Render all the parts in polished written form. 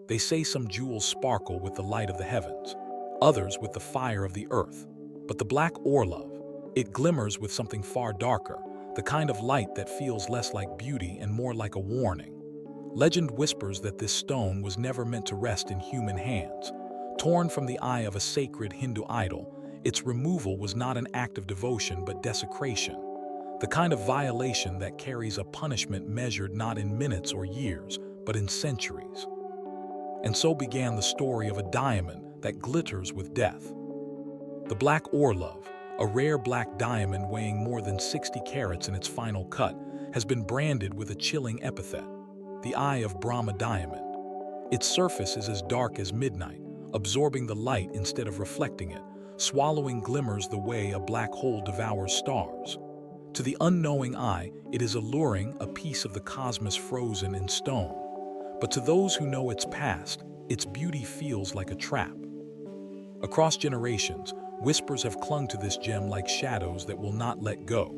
They say some jewels sparkle with the light of the heavens, others with the fire of the earth. But the Black Orlov, it glimmers with something far darker, the kind of light that feels less like beauty and more like a warning. Legend whispers that this stone was never meant to rest in human hands. Torn from the eye of a sacred Hindu idol, its removal was not an act of devotion but desecration, the kind of violation that carries a punishment measured not in minutes or years, but in centuries. And so began the story of a diamond that glitters with death. The Black Orlov, a rare black diamond weighing more than 60 carats in its final cut, has been branded with a chilling epithet, the Eye of Brahma Diamond. Its surface is as dark as midnight, absorbing the light instead of reflecting it, swallowing glimmers the way a black hole devours stars. To the unknowing eye, it is alluring, a piece of the cosmos frozen in stone. But to those who know its past, its beauty feels like a trap. Across generations, whispers have clung to this gem like shadows that will not let go.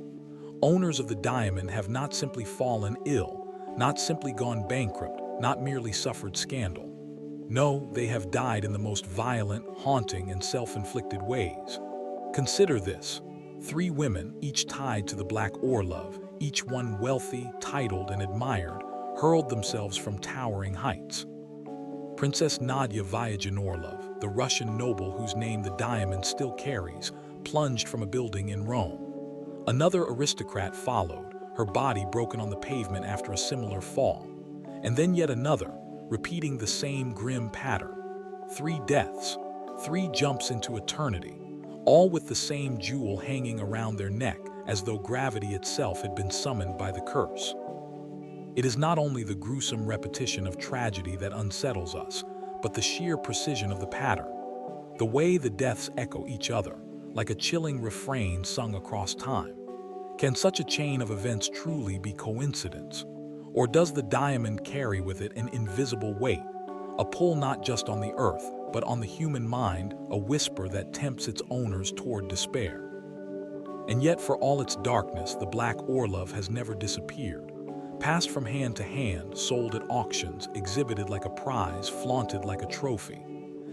Owners of the diamond have not simply fallen ill, not simply gone bankrupt, not merely suffered scandal. No, they have died in the most violent, haunting, and self-inflicted ways. Consider this. 3 women, each tied to the Black Orlov, each one wealthy, titled, and admired, hurled themselves from towering heights. Princess Nadia Orlov, the Russian noble whose name the diamond still carries, plunged from a building in Rome. Another aristocrat followed, her body broken on the pavement after a similar fall. And then yet another, repeating the same grim pattern. 3 deaths, 3 jumps into eternity, all with the same jewel hanging around their neck as though gravity itself had been summoned by the curse. It is not only the gruesome repetition of tragedy that unsettles us, but the sheer precision of the pattern. The way the deaths echo each other, like a chilling refrain sung across time. Can such a chain of events truly be coincidence? Or does the diamond carry with it an invisible weight, a pull not just on the earth, but on the human mind, a whisper that tempts its owners toward despair? And yet, for all its darkness, the Black Orlov has never disappeared. Passed from hand to hand, sold at auctions, exhibited like a prize, flaunted like a trophy.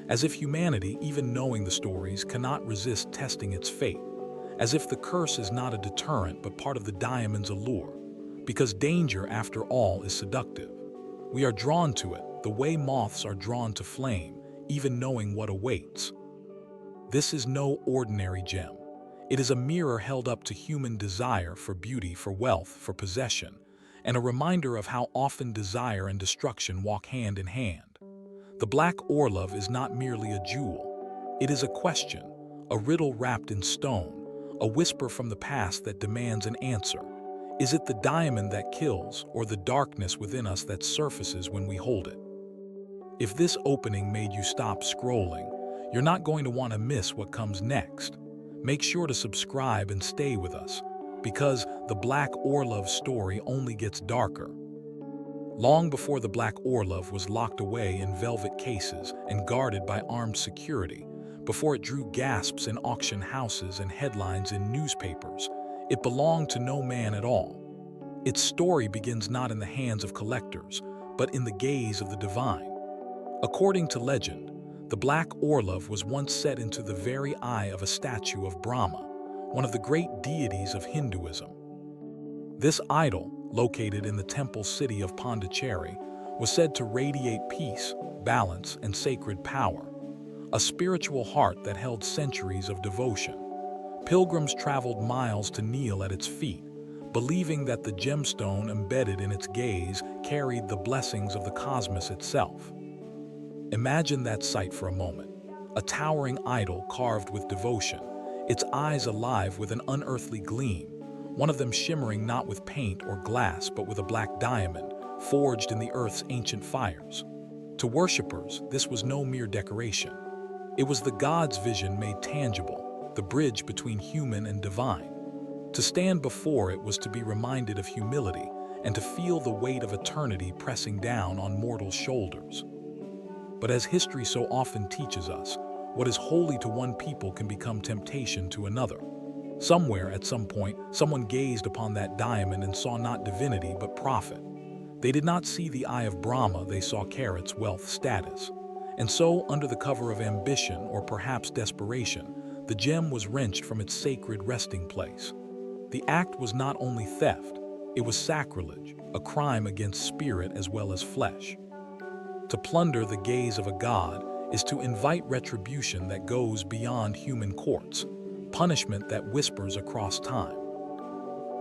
As if humanity, even knowing the stories, cannot resist testing its fate. As if the curse is not a deterrent but part of the diamond's allure. Because danger, after all, is seductive. We are drawn to it, the way moths are drawn to flame, even knowing what awaits. This is no ordinary gem. It is a mirror held up to human desire for beauty, for wealth, for possession, and a reminder of how often desire and destruction walk hand in hand. The Black Orlov is not merely a jewel. It is a question, a riddle wrapped in stone, a whisper from the past that demands an answer. Is it the diamond that kills, or the darkness within us that surfaces when we hold it? If this opening made you stop scrolling, you're not going to want to miss what comes next. Make sure to subscribe and stay with us, because the Black Orlov story only gets darker. Long before the Black Orlov was locked away in velvet cases and guarded by armed security, before it drew gasps in auction houses and headlines in newspapers, it belonged to no man at all. Its story begins not in the hands of collectors, but in the gaze of the divine. According to legend, the Black Orlov was once set into the very eye of a statue of Brahma, one of the great deities of Hinduism. This idol, located in the temple city of Pondicherry, was said to radiate peace, balance, and sacred power, a spiritual heart that held centuries of devotion. Pilgrims traveled miles to kneel at its feet, believing that the gemstone embedded in its gaze carried the blessings of the cosmos itself. Imagine that sight for a moment. A towering idol carved with devotion, its eyes alive with an unearthly gleam, one of them shimmering not with paint or glass but with a black diamond, forged in the earth's ancient fires. To worshippers, this was no mere decoration. It was the god's vision made tangible, the bridge between human and divine. To stand before it was to be reminded of humility and to feel the weight of eternity pressing down on mortal shoulders. But as history so often teaches us, what is holy to one people can become temptation to another. Somewhere, at some point, someone gazed upon that diamond and saw not divinity but profit. They did not see the Eye of Brahma, they saw carats, wealth, status. And so, under the cover of ambition or perhaps desperation, the gem was wrenched from its sacred resting place. The act was not only theft, it was sacrilege, a crime against spirit as well as flesh. To plunder the gaze of a god is to invite retribution that goes beyond human courts, punishment that whispers across time.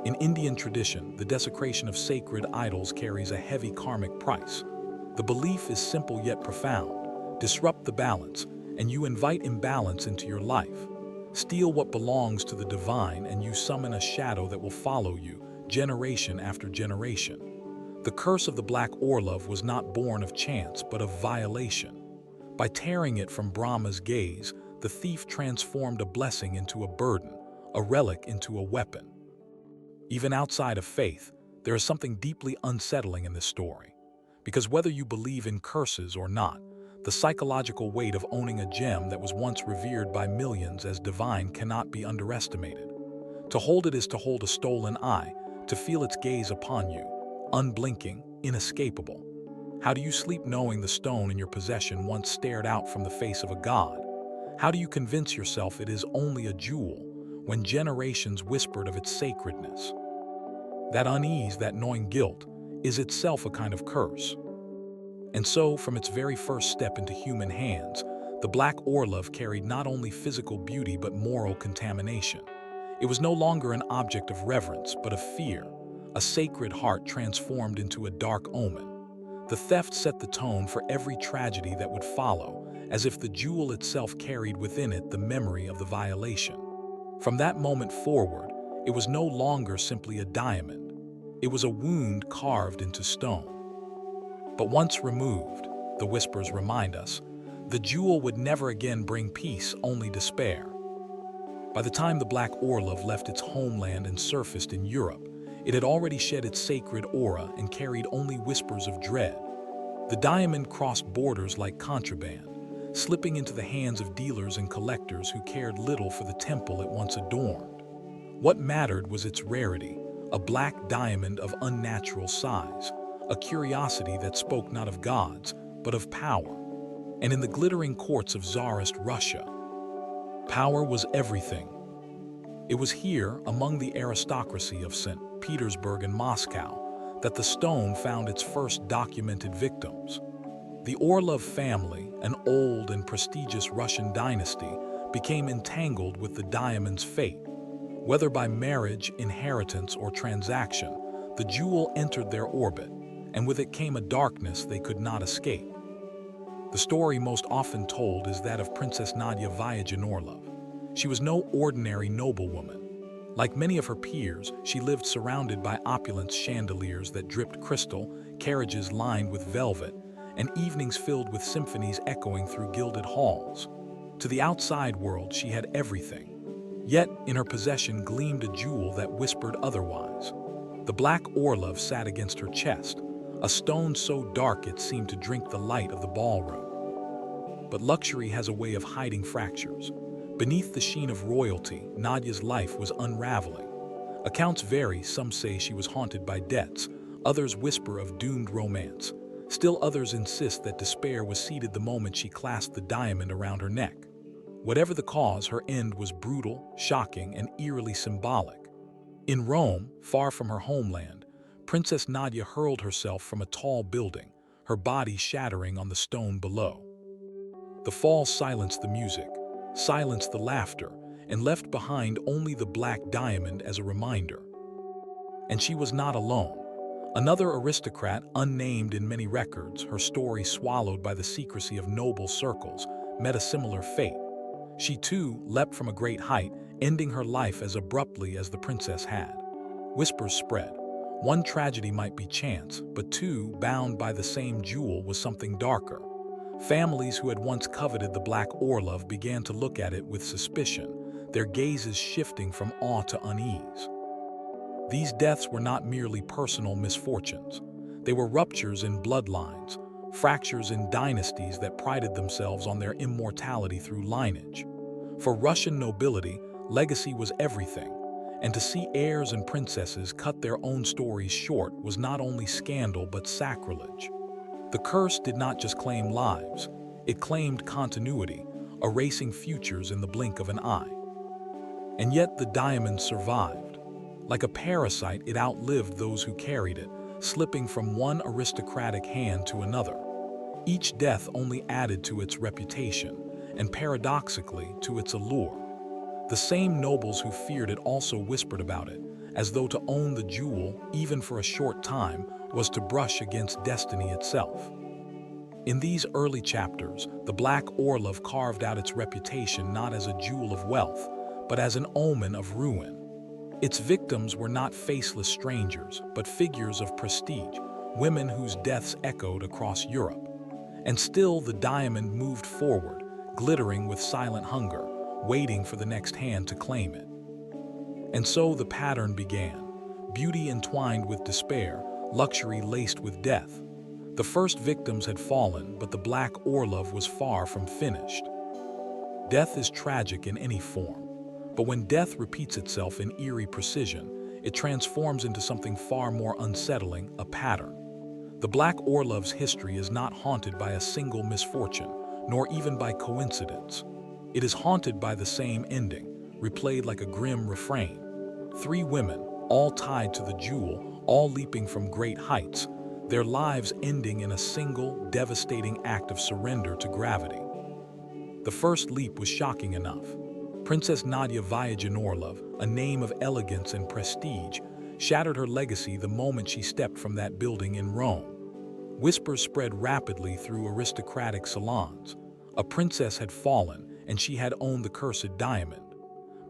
In Indian tradition, the desecration of sacred idols carries a heavy karmic price. The belief is simple yet profound. Disrupt the balance, and you invite imbalance into your life. Steal what belongs to the divine, and you summon a shadow that will follow you, generation after generation. The curse of the Black Orlov was not born of chance, but of violation. By tearing it from Brahma's gaze, the thief transformed a blessing into a burden, a relic into a weapon. Even outside of faith, there is something deeply unsettling in this story. Because whether you believe in curses or not, the psychological weight of owning a gem that was once revered by millions as divine cannot be underestimated. To hold it is to hold a stolen eye, to feel its gaze upon you, unblinking, inescapable. How do you sleep knowing the stone in your possession once stared out from the face of a god? How do you convince yourself it is only a jewel when generations whispered of its sacredness? That unease, that gnawing guilt, is itself a kind of curse. And so, from its very first step into human hands, the Black Orlov carried not only physical beauty but moral contamination. It was no longer an object of reverence, but of fear, a sacred heart transformed into a dark omen. The theft set the tone for every tragedy that would follow, as if the jewel itself carried within it the memory of the violation. From that moment forward, it was no longer simply a diamond. It was a wound carved into stone. But once removed, the whispers remind us, the jewel would never again bring peace, only despair. By the time the Black Orlov left its homeland and surfaced in Europe, it had already shed its sacred aura and carried only whispers of dread. The diamond crossed borders like contraband, slipping into the hands of dealers and collectors who cared little for the temple it once adorned. What mattered was its rarity, a black diamond of unnatural size, a curiosity that spoke not of gods, but of power. And in the glittering courts of Tsarist Russia, power was everything. It was here, among the aristocracy of St. Petersburg and Moscow, that the stone found its first documented victims. The Orlov family, an old and prestigious Russian dynasty, became entangled with the diamond's fate. Whether by marriage, inheritance, or transaction, the jewel entered their orbit, and with it came a darkness they could not escape. The story most often told is that of Princess Nadia Orlov. She was no ordinary noblewoman. Like many of her peers, she lived surrounded by opulent chandeliers that dripped crystal, carriages lined with velvet, and evenings filled with symphonies echoing through gilded halls. To the outside world, she had everything. Yet, in her possession gleamed a jewel that whispered otherwise. The Black Orlov sat against her chest, a stone so dark it seemed to drink the light of the ballroom. But luxury has a way of hiding fractures. Beneath the sheen of royalty, Nadia's life was unraveling. Accounts vary, some say she was haunted by debts, others whisper of doomed romance. Still others insist that despair was seated the moment she clasped the diamond around her neck. Whatever the cause, her end was brutal, shocking, and eerily symbolic. In Rome, far from her homeland, Princess Nadia hurled herself from a tall building, her body shattering on the stone below. The fall silenced the music, silenced the laughter, and left behind only the black diamond as a reminder. And she was not alone. Another aristocrat, unnamed in many records, her story swallowed by the secrecy of noble circles, met a similar fate. She too leapt from a great height, ending her life as abruptly as the princess had. Whispers spread. One tragedy might be chance, but two, bound by the same jewel, was something darker. Families who had once coveted the Black Orlov began to look at it with suspicion, their gazes shifting from awe to unease. These deaths were not merely personal misfortunes. They were ruptures in bloodlines, fractures in dynasties that prided themselves on their immortality through lineage. For Russian nobility, legacy was everything, and to see heirs and princesses cut their own stories short was not only scandal but sacrilege. The curse did not just claim lives, it claimed continuity, erasing futures in the blink of an eye. And yet the diamond survived. Like a parasite, it outlived those who carried it, slipping from one aristocratic hand to another. Each death only added to its reputation, and paradoxically, to its allure. The same nobles who feared it also whispered about it, as though to own the jewel, even for a short time, was to brush against destiny itself. In these early chapters, the Black Orlov carved out its reputation not as a jewel of wealth, but as an omen of ruin. Its victims were not faceless strangers, but figures of prestige, women whose deaths echoed across Europe. And still the diamond moved forward, glittering with silent hunger, waiting for the next hand to claim it. And so the pattern began, beauty entwined with despair, luxury laced with death. The first victims had fallen, but the Black Orlov was far from finished. Death is tragic in any form, but when death repeats itself in eerie precision, it transforms into something far more unsettling, a pattern. The Black Orlov's history is not haunted by a single misfortune, nor even by coincidence. It is haunted by the same ending, replayed like a grim refrain. 3 women, all tied to the jewel, all leaping from great heights, their lives ending in a single, devastating act of surrender to gravity. The first leap was shocking enough. Princess Nadia Orlov, a name of elegance and prestige, shattered her legacy the moment she stepped from that building in Rome. Whispers spread rapidly through aristocratic salons. A princess had fallen, and she had owned the cursed diamond.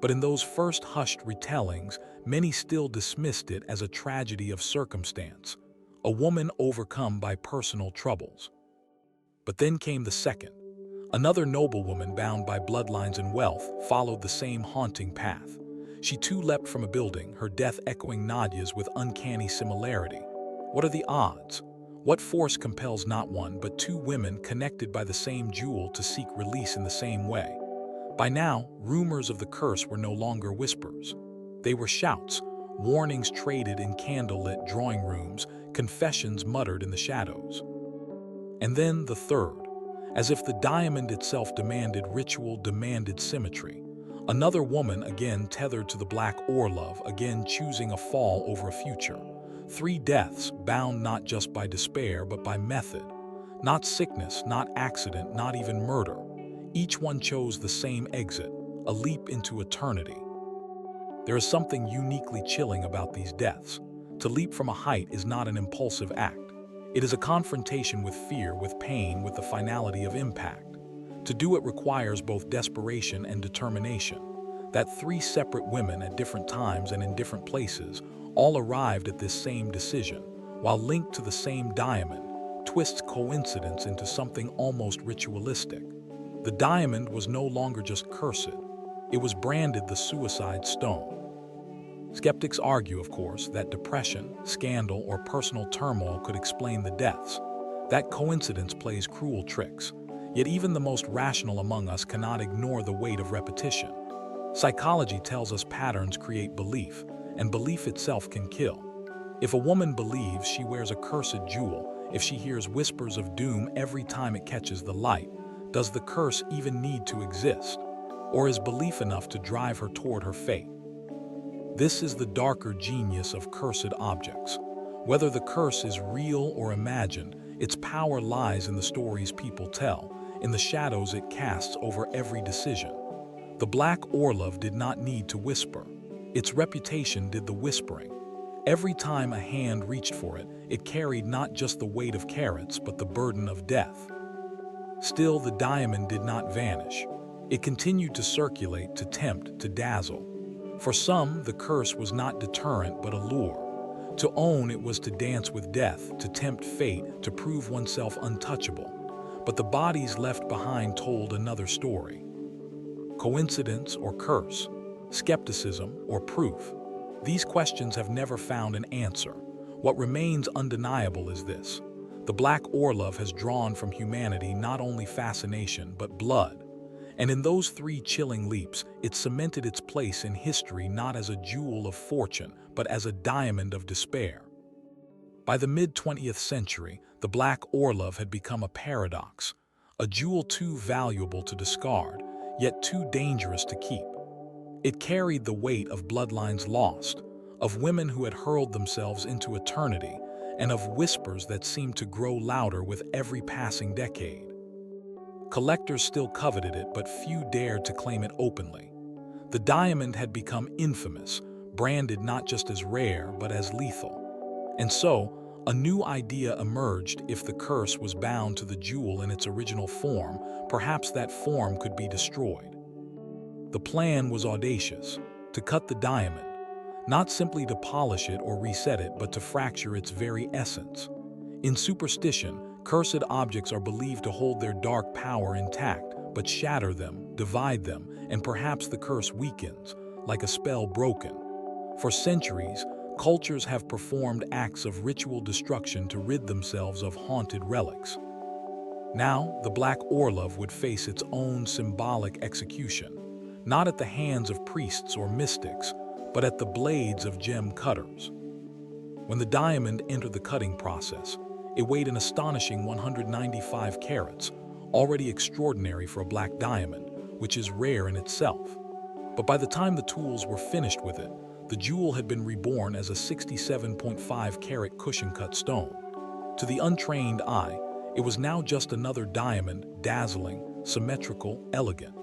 But in those first hushed retellings, many still dismissed it as a tragedy of circumstance, a woman overcome by personal troubles. But then came the second. Another noblewoman bound by bloodlines and wealth followed the same haunting path. She too leapt from a building, her death echoing Nadia's with uncanny similarity. What are the odds? What force compels not one but 2 women connected by the same jewel to seek release in the same way? By now, rumors of the curse were no longer whispers. They were shouts, warnings traded in candlelit drawing rooms, confessions muttered in the shadows. And then the third. As if the diamond itself demanded ritual, demanded symmetry. Another woman again tethered to the Black Orlov, again choosing a fall over a future. 3 deaths, bound not just by despair but by method. Not sickness, not accident, not even murder. Each one chose the same exit, a leap into eternity. There is something uniquely chilling about these deaths. To leap from a height is not an impulsive act. It is a confrontation with fear, with pain, with the finality of impact. To do it requires both desperation and determination. That 3 separate women at different times and in different places all arrived at this same decision, while linked to the same diamond, twists coincidence into something almost ritualistic. The diamond was no longer just cursed, it was branded the suicide stone. Skeptics argue, of course, that depression, scandal, or personal turmoil could explain the deaths. That coincidence plays cruel tricks. Yet even the most rational among us cannot ignore the weight of repetition. Psychology tells us patterns create belief, and belief itself can kill. If a woman believes she wears a cursed jewel, if she hears whispers of doom every time it catches the light, does the curse even need to exist? Or is belief enough to drive her toward her fate? This is the darker genius of cursed objects. Whether the curse is real or imagined, its power lies in the stories people tell, in the shadows it casts over every decision. The Black Orlov did not need to whisper. Its reputation did the whispering. Every time a hand reached for it, it carried not just the weight of carats, but the burden of death. Still, the diamond did not vanish. It continued to circulate, to tempt, to dazzle. For some, the curse was not deterrent but a lure. To own it was to dance with death, to tempt fate, to prove oneself untouchable. But the bodies left behind told another story. Coincidence or curse? Skepticism or proof? These questions have never found an answer. What remains undeniable is this. The Black Orlov has drawn from humanity not only fascination but blood. And in those 3 chilling leaps, it cemented its place in history not as a jewel of fortune, but as a diamond of despair. By the mid-20th century, the Black Orlov had become a paradox, a jewel too valuable to discard, yet too dangerous to keep. It carried the weight of bloodlines lost, of women who had hurled themselves into eternity, and of whispers that seemed to grow louder with every passing decade. Collectors still coveted it, but few dared to claim it openly. The diamond had become infamous, branded not just as rare, but as lethal. And so, a new idea emerged: if the curse was bound to the jewel in its original form, perhaps that form could be destroyed. The plan was audacious: to cut the diamond, not simply to polish it or reset it, but to fracture its very essence. In superstition, cursed objects are believed to hold their dark power intact, but shatter them, divide them, and perhaps the curse weakens, like a spell broken. For centuries, cultures have performed acts of ritual destruction to rid themselves of haunted relics. Now, the Black Orlov would face its own symbolic execution, not at the hands of priests or mystics, but at the blades of gem cutters. When the diamond entered the cutting process, it weighed an astonishing 195 carats, already extraordinary for a black diamond, which is rare in itself. But by the time the tools were finished with it, the jewel had been reborn as a 67.5 carat cushion-cut stone. To the untrained eye, it was now just another diamond, dazzling, symmetrical, elegant.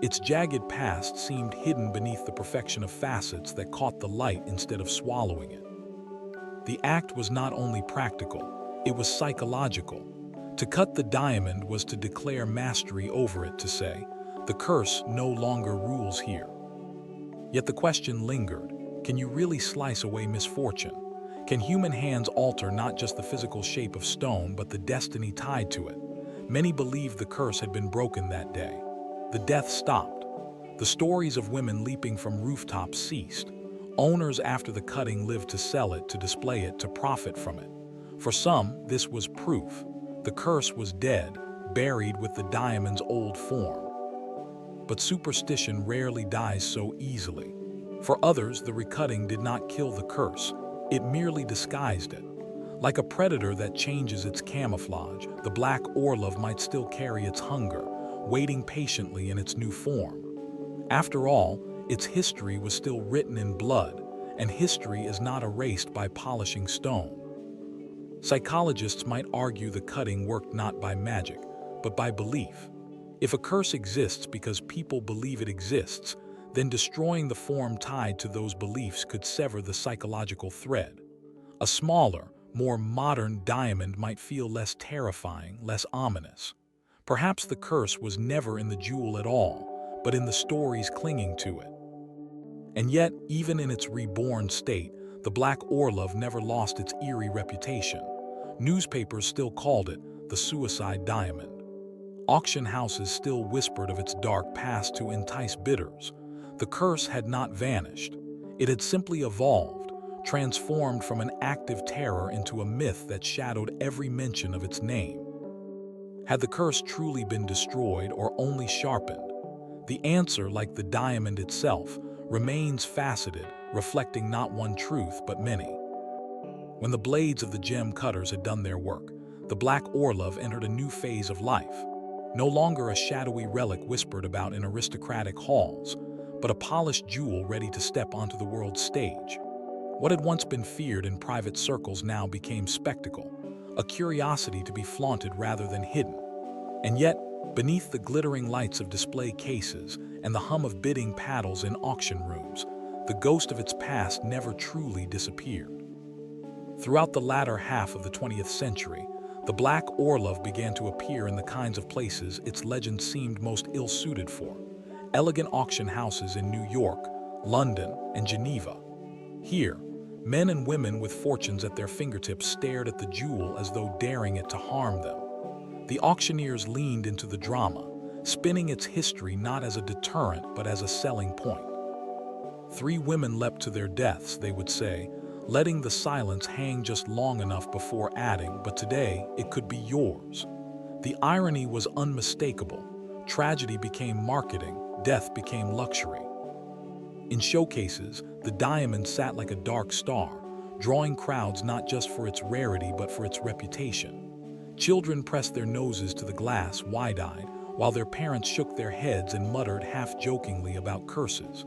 Its jagged past seemed hidden beneath the perfection of facets that caught the light instead of swallowing it. The act was not only practical, it was psychological. To cut the diamond was to declare mastery over it, to say, "The curse no longer rules here." Yet the question lingered: can you really slice away misfortune? Can human hands alter not just the physical shape of stone, but the destiny tied to it? Many believed the curse had been broken that day. The death stopped. The stories of women leaping from rooftops ceased. Owners after the cutting lived to sell it, to display it, to profit from it. For some, this was proof. The curse was dead, buried with the diamond's old form. But superstition rarely dies so easily. For others, the recutting did not kill the curse. It merely disguised it. Like a predator that changes its camouflage, the Black Orlov might still carry its hunger, waiting patiently in its new form. After all, its history was still written in blood, and history is not erased by polishing stone. Psychologists might argue the cutting worked not by magic, but by belief. If a curse exists because people believe it exists, then destroying the form tied to those beliefs could sever the psychological thread. A smaller, more modern diamond might feel less terrifying, less ominous. Perhaps the curse was never in the jewel at all, but in the stories clinging to it. And yet, even in its reborn state, the Black Orlov never lost its eerie reputation. Newspapers still called it the suicide diamond. Auction houses still whispered of its dark past to entice bidders. The curse had not vanished. It had simply evolved, transformed from an active terror into a myth that shadowed every mention of its name. Had the curse truly been destroyed or only sharpened? The answer, like the diamond itself, remains faceted, reflecting not one truth but many. When the blades of the gem cutters had done their work, the Black Orlov entered a new phase of life. No longer a shadowy relic whispered about in aristocratic halls, but a polished jewel ready to step onto the world's stage. What had once been feared in private circles now became spectacle, a curiosity to be flaunted rather than hidden. And yet, beneath the glittering lights of display cases and the hum of bidding paddles in auction rooms, the ghost of its past never truly disappeared. Throughout the latter half of the 20th century, the Black Orlov began to appear in the kinds of places its legend seemed most ill-suited for: elegant auction houses in New York, London, and Geneva. Here, men and women with fortunes at their fingertips stared at the jewel as though daring it to harm them. The auctioneers leaned into the drama, spinning its history not as a deterrent but as a selling point. 3 women leapt to their deaths, they would say, letting the silence hang just long enough before adding, "But today, it could be yours." The irony was unmistakable. Tragedy became marketing, death became luxury. In showcases, the diamond sat like a dark star, drawing crowds not just for its rarity but for its reputation. Children pressed their noses to the glass wide-eyed, while their parents shook their heads and muttered half-jokingly about curses.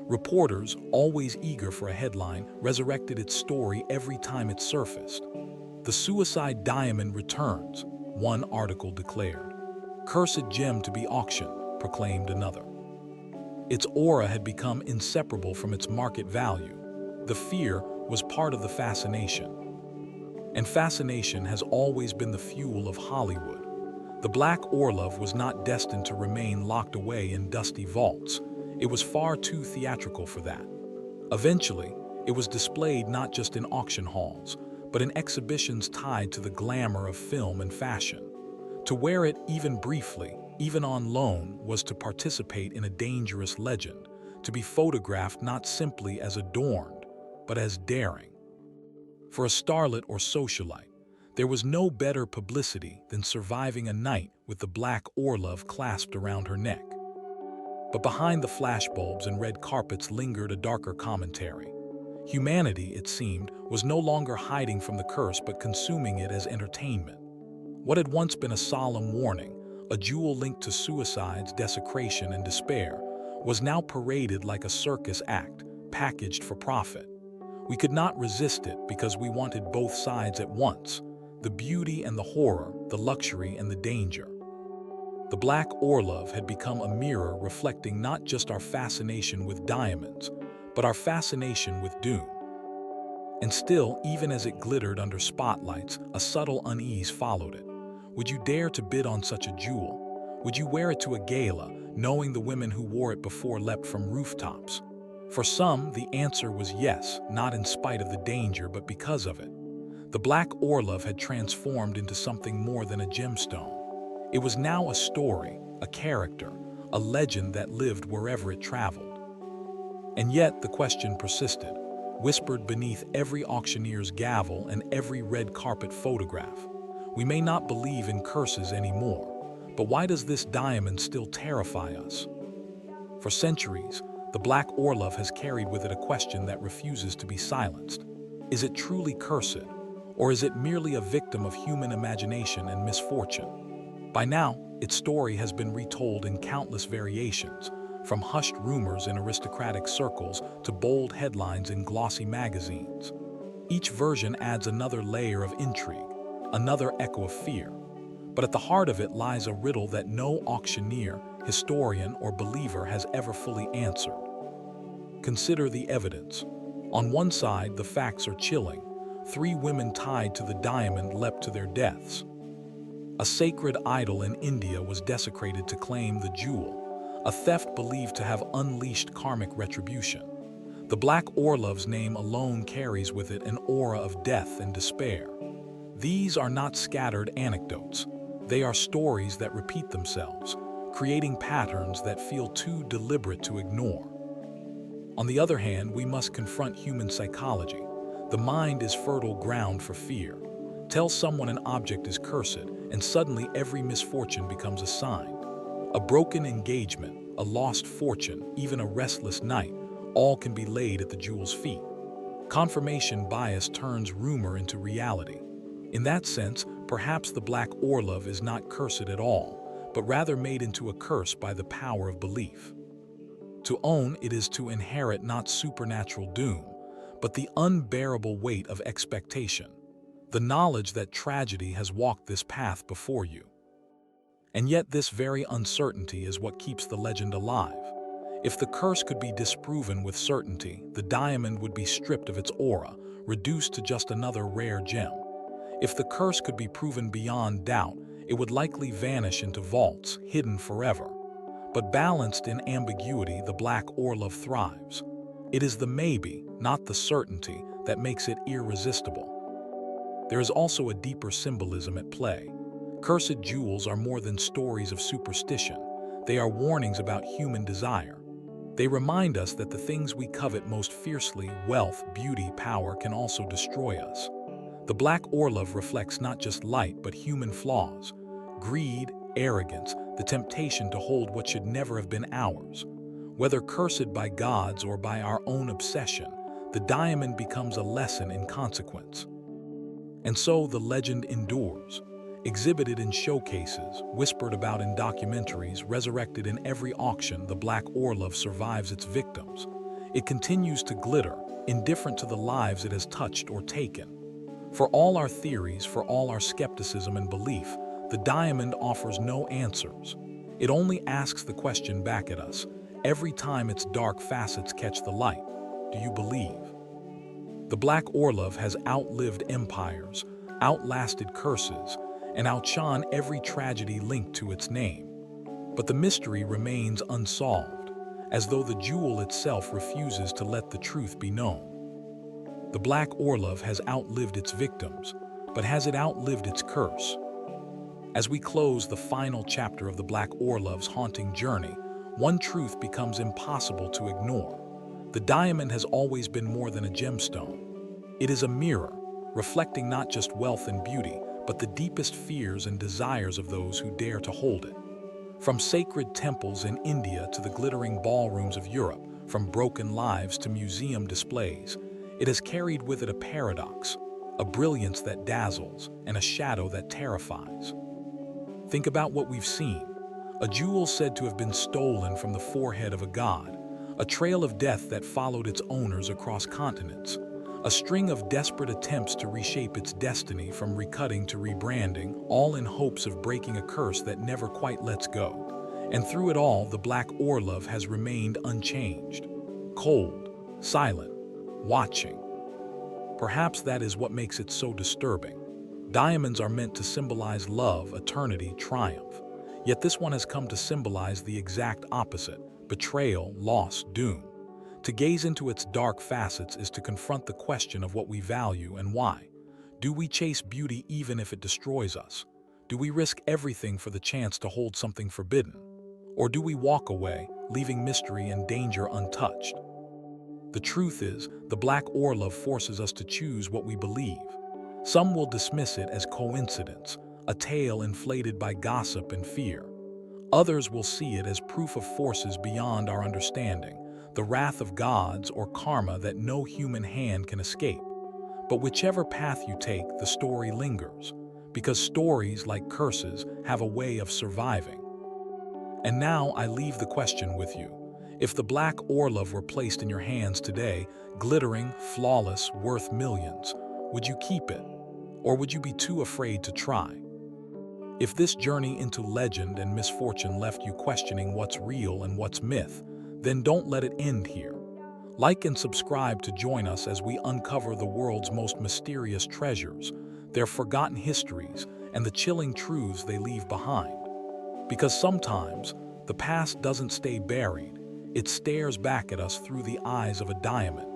Reporters, always eager for a headline, resurrected its story every time it surfaced. "The suicide diamond returns," one article declared. "Cursed gem to be auctioned," proclaimed another. Its aura had become inseparable from its market value. The fear was part of the fascination. And fascination has always been the fuel of Hollywood. The Black Orlov was not destined to remain locked away in dusty vaults. It was far too theatrical for that. Eventually, it was displayed not just in auction halls, but in exhibitions tied to the glamour of film and fashion. To wear it even briefly, even on loan, was to participate in a dangerous legend, to be photographed not simply as adorned, but as daring. For a starlet or socialite, there was no better publicity than surviving a night with the Black Orlov clasped around her neck. But behind the flashbulbs and red carpets lingered a darker commentary. Humanity, it seemed, was no longer hiding from the curse but consuming it as entertainment. What had once been a solemn warning, a jewel linked to suicides, desecration, and despair, was now paraded like a circus act, packaged for profit. We could not resist it because we wanted both sides at once, the beauty and the horror, the luxury and the danger. The Black Orlov had become a mirror reflecting not just our fascination with diamonds, but our fascination with doom. And still, even as it glittered under spotlights, a subtle unease followed it. Would you dare to bid on such a jewel? Would you wear it to a gala, knowing the women who wore it before leapt from rooftops? For some, the answer was yes, not in spite of the danger, but because of it. The Black Orlov had transformed into something more than a gemstone. It was now a story, a character, a legend that lived wherever it traveled. And yet the question persisted, whispered beneath every auctioneer's gavel and every red carpet photograph. We may not believe in curses anymore, but why does this diamond still terrify us? For centuries, the Black Orlov has carried with it a question that refuses to be silenced. Is it truly cursed, or is it merely a victim of human imagination and misfortune? By now, its story has been retold in countless variations, from hushed rumors in aristocratic circles to bold headlines in glossy magazines. Each version adds another layer of intrigue, another echo of fear. But at the heart of it lies a riddle that no auctioneer, historian, or believer has ever fully answered. Consider the evidence. On one side, the facts are chilling. 3 women tied to the diamond leapt to their deaths. A sacred idol in India was desecrated to claim the jewel, a theft believed to have unleashed karmic retribution. The Black Orlov's name alone carries with it an aura of death and despair. These are not scattered anecdotes. They are stories that repeat themselves, creating patterns that feel too deliberate to ignore. On the other hand, we must confront human psychology. The mind is fertile ground for fear. Tell someone an object is cursed, and suddenly every misfortune becomes a sign. A broken engagement, a lost fortune, even a restless night, all can be laid at the jewel's feet. Confirmation bias turns rumor into reality. In that sense, perhaps the Black Orlov is not cursed at all, but rather made into a curse by the power of belief. To own it is to inherit not supernatural doom, but the unbearable weight of expectation, the knowledge that tragedy has walked this path before you. And yet this very uncertainty is what keeps the legend alive. If the curse could be disproven with certainty, the diamond would be stripped of its aura, reduced to just another rare gem. If the curse could be proven beyond doubt, it would likely vanish into vaults, hidden forever. But balanced in ambiguity, the Black Orlov thrives. It is the maybe, not the certainty, that makes it irresistible. There is also a deeper symbolism at play. Cursed jewels are more than stories of superstition. They are warnings about human desire. They remind us that the things we covet most fiercely, wealth, beauty, power, can also destroy us. The Black Orlov reflects not just light but human flaws, greed, arrogance, the temptation to hold what should never have been ours. Whether cursed by gods or by our own obsession, the diamond becomes a lesson in consequence. And so the legend endures, exhibited in showcases, whispered about in documentaries, resurrected in every auction. The Black Orlov survives its victims. It continues to glitter, indifferent to the lives it has touched or taken. For all our theories, for all our skepticism and belief, the diamond offers no answers. It only asks the question back at us, every time its dark facets catch the light. Do you believe? The Black Orlov has outlived empires, outlasted curses, and outshone every tragedy linked to its name. But the mystery remains unsolved, as though the jewel itself refuses to let the truth be known. The Black Orlov has outlived its victims, but has it outlived its curse? As we close the final chapter of the Black Orlov's haunting journey, one truth becomes impossible to ignore. The diamond has always been more than a gemstone. It is a mirror, reflecting not just wealth and beauty, but the deepest fears and desires of those who dare to hold it. From sacred temples in India to the glittering ballrooms of Europe, from broken lives to museum displays, it has carried with it a paradox, a brilliance that dazzles, and a shadow that terrifies. Think about what we've seen. A jewel said to have been stolen from the forehead of a god, a trail of death that followed its owners across continents, a string of desperate attempts to reshape its destiny from recutting to rebranding, all in hopes of breaking a curse that never quite lets go. And through it all, the Black Orlov has remained unchanged, cold, silent, watching. Perhaps that is what makes it so disturbing. Diamonds are meant to symbolize love, eternity, triumph. Yet this one has come to symbolize the exact opposite: betrayal, loss, doom. To gaze into its dark facets is to confront the question of what we value and why. Do we chase beauty even if it destroys us? Do we risk everything for the chance to hold something forbidden? Or do we walk away, leaving mystery and danger untouched? The truth is, the Black Orlov forces us to choose what we believe. Some will dismiss it as coincidence, a tale inflated by gossip and fear. Others will see it as proof of forces beyond our understanding, the wrath of gods or karma that no human hand can escape. But whichever path you take, the story lingers, because stories, like curses, have a way of surviving. And now I leave the question with you. If the Black Orlov were placed in your hands today, glittering, flawless, worth millions, would you keep it? Or would you be too afraid to try? If this journey into legend and misfortune left you questioning what's real and what's myth, then don't let it end here. Like and subscribe to join us as we uncover the world's most mysterious treasures, their forgotten histories, and the chilling truths they leave behind. Because sometimes, the past doesn't stay buried, it stares back at us through the eyes of a diamond.